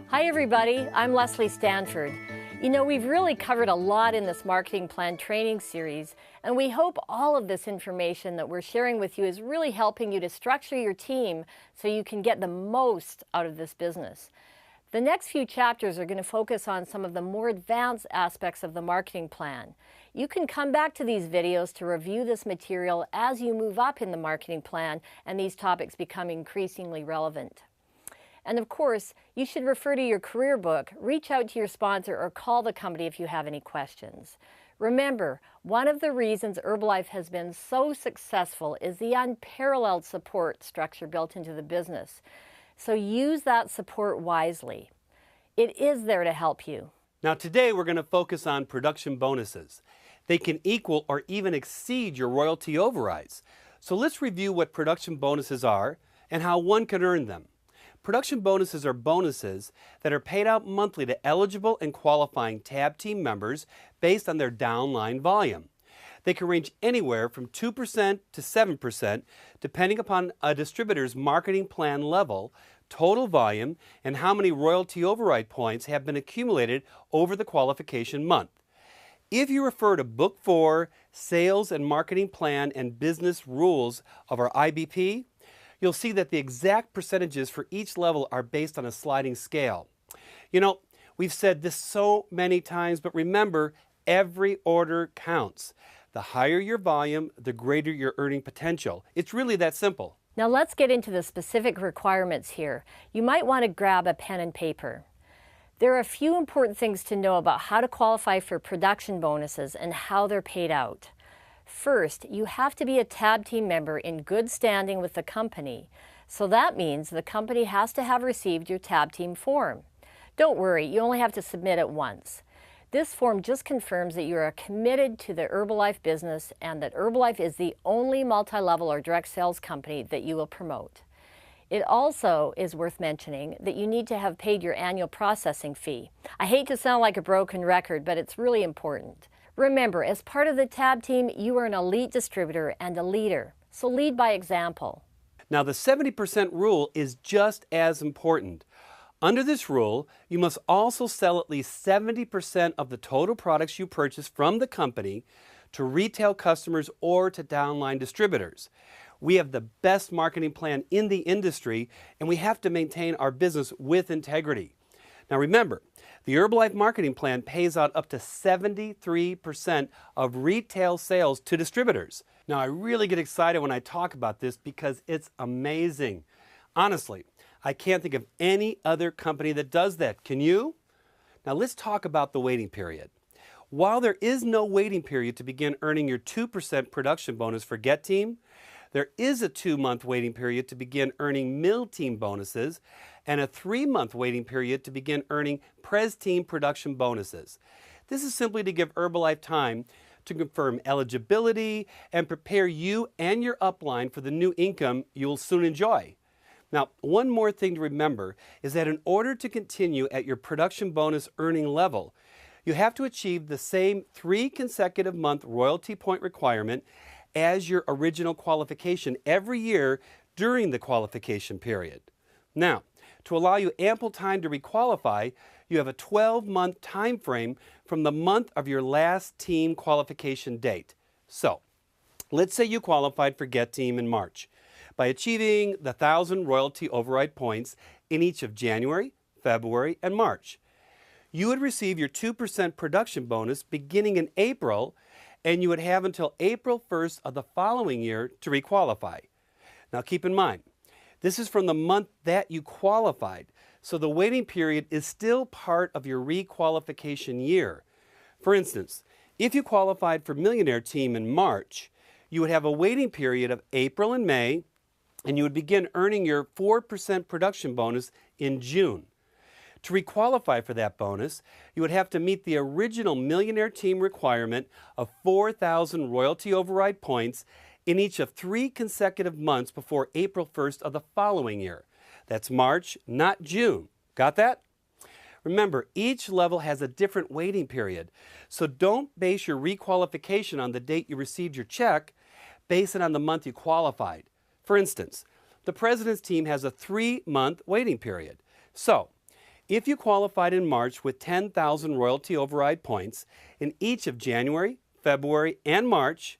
Hi everybody, I'm Leslie Stanford. You know, we've really covered a lot in this marketing plan training series, and we hope all of this information that we're sharing with you is really helping you to structure your team so you can get the most out of this business. The next few chapters are going to focus on some of the more advanced aspects of the marketing plan. You can come back to these videos to review this material as you move up in the marketing plan and these topics become increasingly relevant. And of course, you should refer to your career book, reach out to your sponsor, or call the company if you have any questions. Remember, one of the reasons Herbalife has been so successful is the unparalleled support structure built into the business. So use that support wisely. It is there to help you. Now today we're going to focus on production bonuses. They can equal or even exceed your royalty overrides. So let's review what production bonuses are and how one can earn them. Production bonuses are bonuses that are paid out monthly to eligible and qualifying TAB team members based on their downline volume. They can range anywhere from 2% to 7% depending upon a distributor's marketing plan level, total volume, and how many royalty override points have been accumulated over the qualification month. If you refer to Book 4, Sales and Marketing Plan and Business Rules of our IBP, you'll see that the exact percentages for each level are based on a sliding scale. You know, we've said this so many times, but remember, every order counts. The higher your volume, the greater your earning potential. It's really that simple. Now let's get into the specific requirements here. You might want to grab a pen and paper. There are a few important things to know about how to qualify for production bonuses and how they're paid out. First, you have to be a TAB team member in good standing with the company. So that means the company has to have received your TAB team form. Don't worry, you only have to submit it once. This form just confirms that you are committed to the Herbalife business and that Herbalife is the only multi-level or direct sales company that you will promote. It also is worth mentioning that you need to have paid your annual processing fee. I hate to sound like a broken record, but it's really important. Remember, as part of the TAB team, you are an elite distributor and a leader, so lead by example. Now the 70% rule is just as important. Under this rule, you must also sell at least 70% of the total products you purchase from the company to retail customers or to downline distributors. We have the best marketing plan in the industry, and we have to maintain our business with integrity. Now remember, the Herbalife marketing plan pays out up to 73% of retail sales to distributors. Now I really get excited when I talk about this because it's amazing. Honestly, I can't think of any other company that does that. Can you? Now let's talk about the waiting period. While there is no waiting period to begin earning your 2% production bonus for Get Team, there is a 2-month waiting period to begin earning Mill Team bonuses and a 3-month waiting period to begin earning Pres Team production bonuses. This is simply to give Herbalife time to confirm eligibility and prepare you and your upline for the new income you will soon enjoy. Now, one more thing to remember is that in order to continue at your production bonus earning level, you have to achieve the same 3 consecutive month royalty point requirement as your original qualification every year during the qualification period. Now, to allow you ample time to requalify, you have a 12-month time frame from the month of your last team qualification date. So, let's say you qualified for Get Team in March by achieving the 1,000 royalty override points in each of January, February, and March. You would receive your 2% production bonus beginning in April, and you would have until April 1st of the following year to requalify. Now keep in mind, this is from the month that you qualified, so the waiting period is still part of your requalification year. For instance, if you qualified for Millionaire Team in March, you would have a waiting period of April and May, and you would begin earning your 4% production bonus in June. To requalify for that bonus, you would have to meet the original Millionaire Team requirement of 4,000 royalty override points in each of 3 consecutive months before April 1st of the following year. That's March, not June. Got that? Remember, each level has a different waiting period, so don't base your requalification on the date you received your check. base it on the month you qualified. For instance, the President's team has a 3-month waiting period. So, if you qualified in March with 10,000 royalty override points in each of January, February, and March,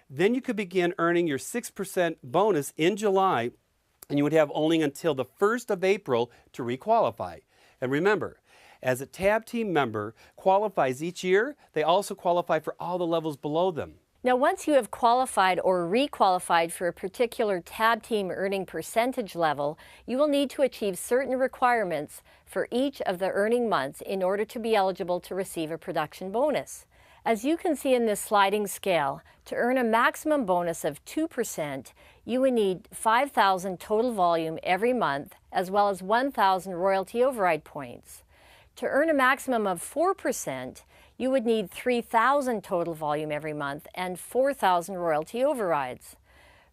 then you could begin earning your 6% bonus in July, and you would have only until the 1st of April to requalify. And remember, as a TAB team member qualifies each year, they also qualify for all the levels below them. Now, once you have qualified or requalified for a particular TAB team earning percentage level, you will need to achieve certain requirements for each of the earning months in order to be eligible to receive a production bonus. As you can see in this sliding scale, to earn a maximum bonus of 2%, you would need 5,000 total volume every month, as well as 1,000 royalty override points. To earn a maximum of 4%, you would need 3,000 total volume every month and 4,000 royalty overrides.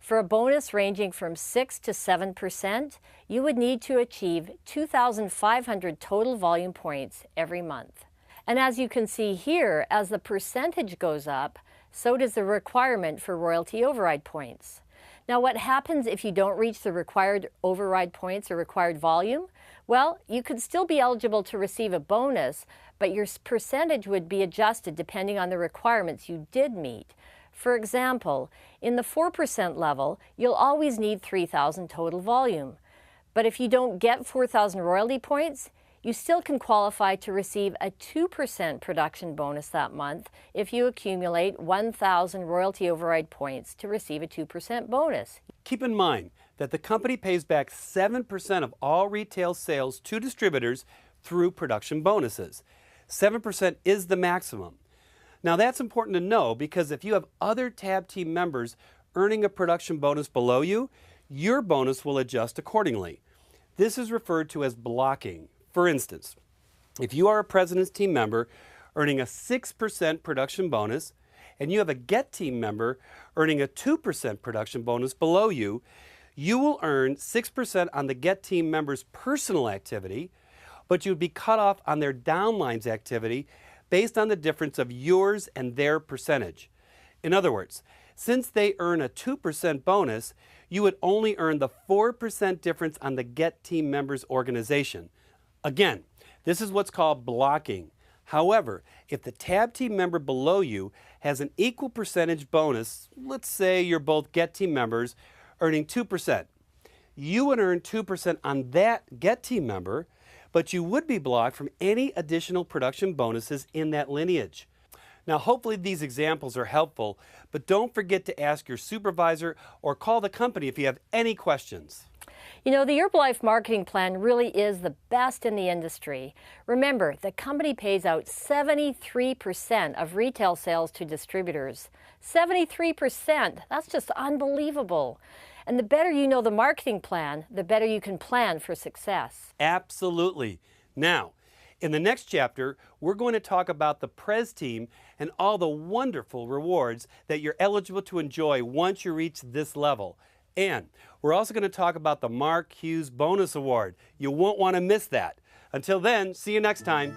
For a bonus ranging from 6 to 7%, you would need to achieve 2,500 total volume points every month. And as you can see here, as the percentage goes up, so does the requirement for royalty override points. Now, what happens if you don't reach the required override points or required volume? Well, you could still be eligible to receive a bonus, but your percentage would be adjusted depending on the requirements you did meet. For example, in the 4% level, you'll always need 3,000 total volume. But if you don't get 4,000 royalty points, you still can qualify to receive a 2% production bonus that month if you accumulate 1,000 royalty override points to receive a 2% bonus. Keep in mind that the company pays back 7% of all retail sales to distributors through production bonuses. 7% is the maximum. Now that's important to know because if you have other TAB team members earning a production bonus below you, your bonus will adjust accordingly. This is referred to as blocking. For instance, if you are a President's team member earning a 6% production bonus and you have a Get team member earning a 2% production bonus below you, you will earn 6% on the Get team member's personal activity, but you would be cut off on their downline's activity based on the difference of yours and their percentage. In other words, since they earn a 2% bonus, you would only earn the 4% difference on the Get team member's organization. Again, this is what's called blocking. However, if the TAB team member below you has an equal percentage bonus, let's say you're both Get team members earning 2%, you would earn 2% on that Get team member, but you would be blocked from any additional production bonuses in that lineage. Now, hopefully these examples are helpful, but don't forget to ask your supervisor or call the company if you have any questions. You know, the Herbalife marketing plan really is the best in the industry. Remember, the company pays out 73% of retail sales to distributors. 73%! That's just unbelievable. And the better you know the marketing plan, the better you can plan for success. Absolutely. Now, in the next chapter, we're going to talk about the Prez team and all the wonderful rewards that you're eligible to enjoy once you reach this level. And we're also going to talk about the Mark Hughes Bonus Award. You won't want to miss that. Until then, see you next time.